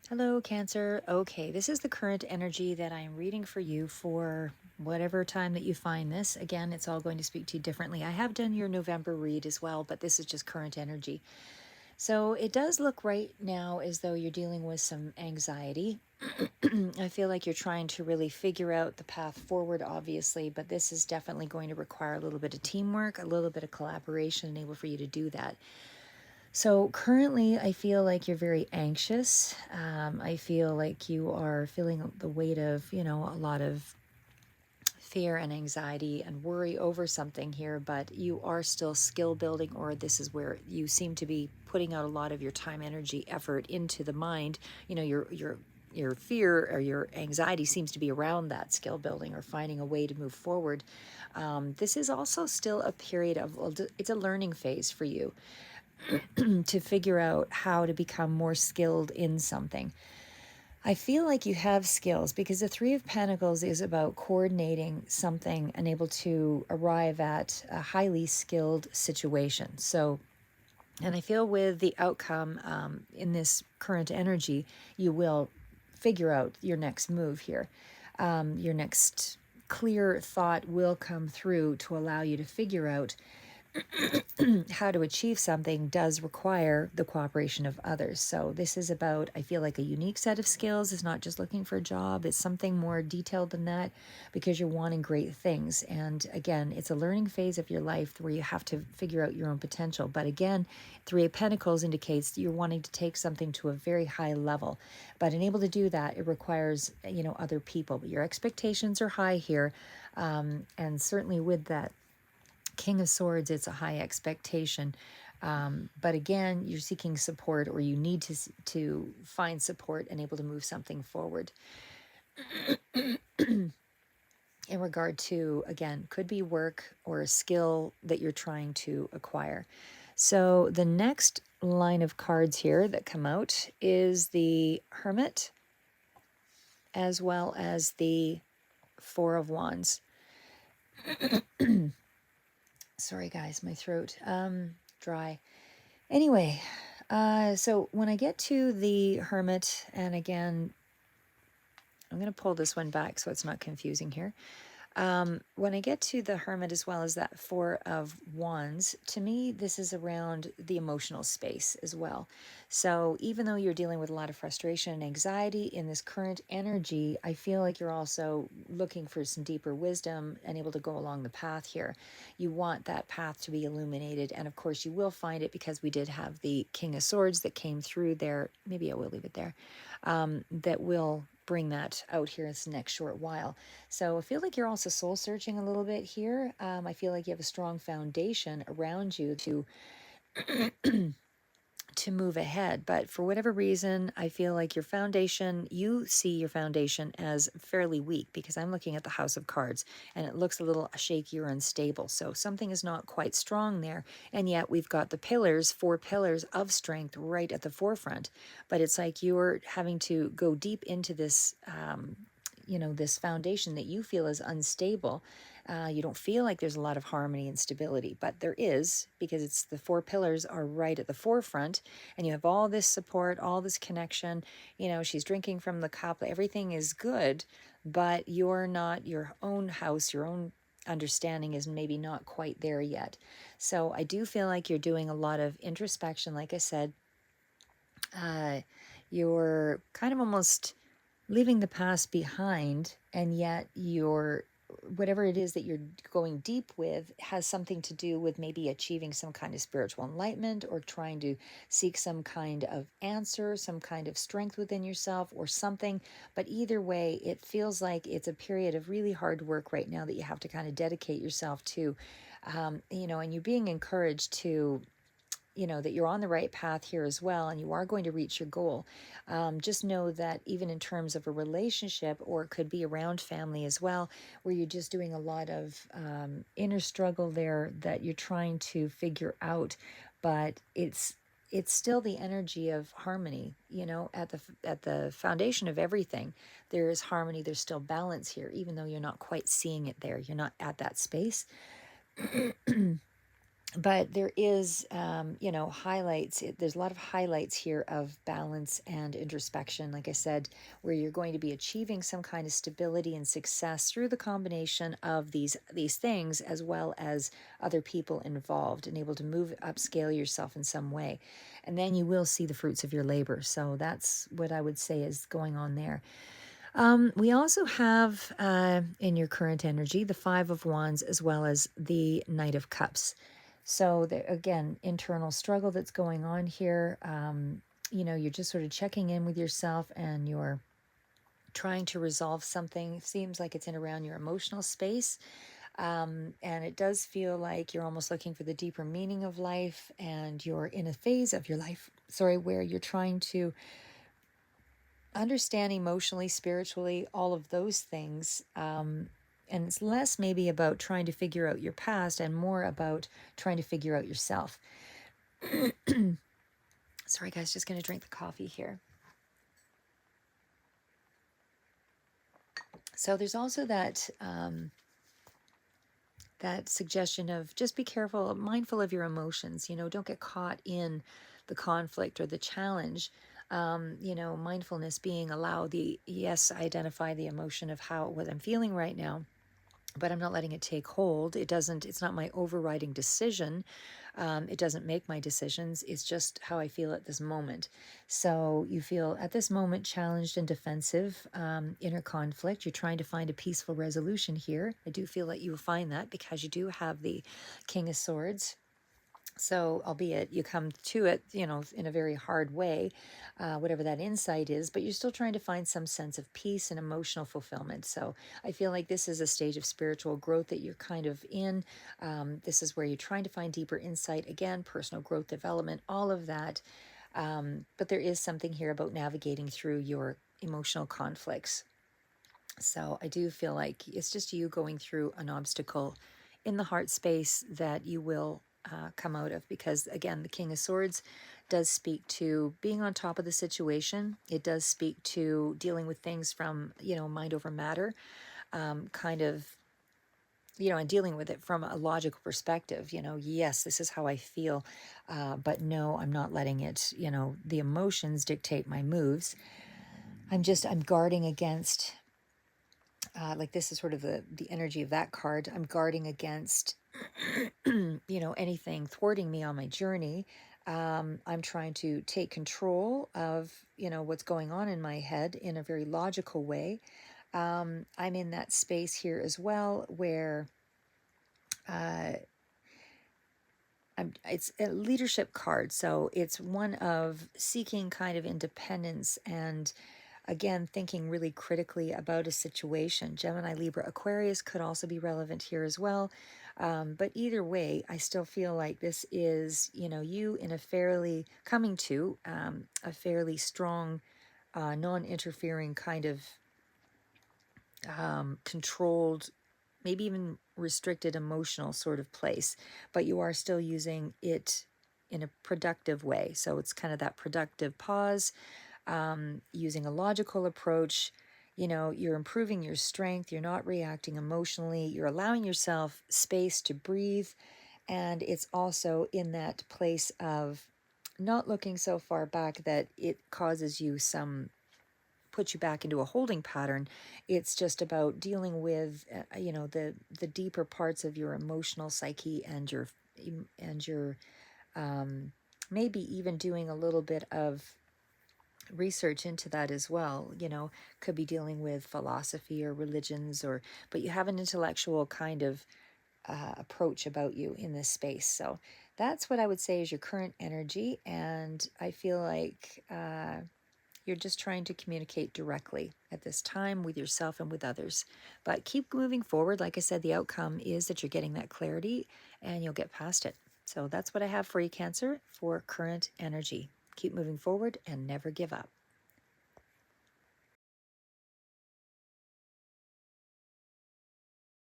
Hello, Cancer. Okay, this is the current energy that I'm reading for you for whatever time that you find this. Again, it's all going to speak to you differently. I have done your November read as well, but this is just current energy. So it does look right now as though you're dealing with some anxiety. I feel like you're trying to really figure out the path forward, obviously, but this is definitely going to require a little bit of teamwork, a little bit of collaboration, and able for you to do that. So currently, I feel like you're very anxious. I feel like you are feeling the weight of, a lot of fear and anxiety and worry over something here, but you are still skill building, or this is where you seem to be putting out a lot of your time, energy, effort into the mind. Your fear or your anxiety seems to be around that skill building or finding a way to move forward. This is also still a period of, well, it's a learning phase for you to figure out how to become more skilled in something. I feel like you have skills because the Three of Pentacles is about coordinating something and able to arrive at a highly skilled situation. So, and I feel with the outcome in this current energy, you will figure out your next move here. Your next clear thought will come through to allow you to figure out how to achieve something does require the cooperation of others. So this is about, I feel like, a unique set of skills. It's not just looking for a job. It's something more detailed than that because you're wanting great things. And again, it's a learning phase of your life where you have to figure out your own potential. But again, Three of Pentacles indicates you're wanting to take something to a very high level. But in able to do that, it requires, other people. But your expectations are high here. And certainly with that King of Swords, it's a high expectation. But again, you're seeking support, or you need to find support and able to move something forward. In regard to, again, could be work or a skill that you're trying to acquire. So the next line of cards here that come out is the Hermit, as well as the Four of Wands. Sorry, guys, my throat dry. Anyway, so when I get to the Hermit, and again, I'm going to pull this one back so it's not confusing here. When I get to the Hermit, as well as that Four of Wands, to me, this is around the emotional space as well. So even though you're dealing with a lot of frustration and anxiety in this current energy, I feel like you're also looking for some deeper wisdom and able to go along the path here. You want that path to be illuminated. And of course, you will find it because we did have the King of Swords that came through there. Maybe I will leave it there. That will bring that out here in this next short while. So I feel like you're also soul searching a little bit here. I feel like you have a strong foundation around you to move ahead. But for whatever reason, I feel like your foundation, you see your foundation as fairly weak, because I'm looking at the House of Cards and it looks a little shaky or unstable. So something is not quite strong there. And yet we've got the pillars, four pillars of strength right at the forefront. But it's like you're having to go deep into this. This foundation that you feel is unstable. You don't feel like there's a lot of harmony and stability, but there is, because it's the four pillars are right at the forefront, and you have all this support, all this connection. She's drinking from the cup. Everything is good, but you're not, your own house, your own understanding is maybe not quite there yet. So I do feel like you're doing a lot of introspection. Like I said, you're kind of almost leaving the past behind, and yet you're, whatever it is that you're going deep with has something to do with maybe achieving some kind of spiritual enlightenment, or trying to seek some kind of answer, some kind of strength within yourself or something. But either way, it feels like it's a period of really hard work right now that you have to kind of dedicate yourself to. And you're being encouraged to, that you're on the right path here as well, and you are going to reach your goal. Just know that even in terms of a relationship, or it could be around family as well, where you're just doing a lot of inner struggle there that you're trying to figure out, but it's still the energy of harmony. At the foundation of everything, there is harmony. There's still balance here, even though you're not quite seeing it there. You're not at that space. But there is, highlights. There's a lot of highlights here of balance and introspection, like I said, where you're going to be achieving some kind of stability and success through the combination of these things, as well as other people involved, and able to move upscale yourself in some way. And then you will see the fruits of your labor. So that's what I would say is going on there. We also have in your current energy the Five of Wands as well as the Knight of Cups. So, again, internal struggle that's going on here. You're just sort of checking in with yourself and you're trying to resolve something. It seems like it's in around your emotional space. And it does feel like you're almost looking for the deeper meaning of life, and you're in a phase of your life, where you're trying to understand emotionally, spiritually, all of those things. And it's less maybe about trying to figure out your past and more about trying to figure out yourself. Sorry, guys, just going to drink the coffee here. So there's also that suggestion of just be careful, mindful of your emotions. Don't get caught in the conflict or the challenge. Mindfulness being yes, I identify the emotion of what I'm feeling right now, but I'm not letting it take hold. It's not my overriding decision. It doesn't make my decisions. It's just how I feel at this moment. So you feel at this moment challenged and defensive, inner conflict. You're trying to find a peaceful resolution here. I do feel that you will find that because you do have the King of Swords. So, albeit you come to it, in a very hard way, whatever that insight is, but you're still trying to find some sense of peace and emotional fulfillment. So, I feel like this is a stage of spiritual growth that you're kind of in. This is where you're trying to find deeper insight, again, personal growth, development, all of that. But there is something here about navigating through your emotional conflicts. So, I do feel like it's just you going through an obstacle in the heart space that you will come out of, because again, the King of Swords does speak to being on top of the situation. It does speak to dealing with things from mind over matter, kind of, and dealing with it from a logical perspective. Yes, this is how I feel, but no, I'm not letting it, the emotions dictate my moves. I'm guarding against, like this is sort of the energy of that card. I'm guarding against anything thwarting me on my journey. I'm trying to take control of, what's going on in my head in a very logical way. I'm in that space here as well where it's a leadership card. So it's one of seeking kind of independence and, again, thinking really critically about a situation. Gemini, Libra, Aquarius could also be relevant here as well. But either way, I still feel like this is, you in a fairly coming to a fairly strong, non-interfering kind of controlled, maybe even restricted emotional sort of place. But you are still using it in a productive way. So it's kind of that productive pause, using a logical approach. You're improving your strength. You're not reacting emotionally. You're allowing yourself space to breathe. And it's also in that place of not looking so far back that it causes you puts you back into a holding pattern. It's just about dealing with, the deeper parts of your emotional psyche and your maybe even doing a little bit of research into that as well. Could be dealing with philosophy or religions, but you have an intellectual kind of approach about you in this space. So that's what I would say is your current energy. And I feel like you're just trying to communicate directly at this time with yourself and with others. But keep moving forward. Like I said, the outcome is that you're getting that clarity and you'll get past it. So that's what I have for you, Cancer, for current energy. Keep moving forward and never give up.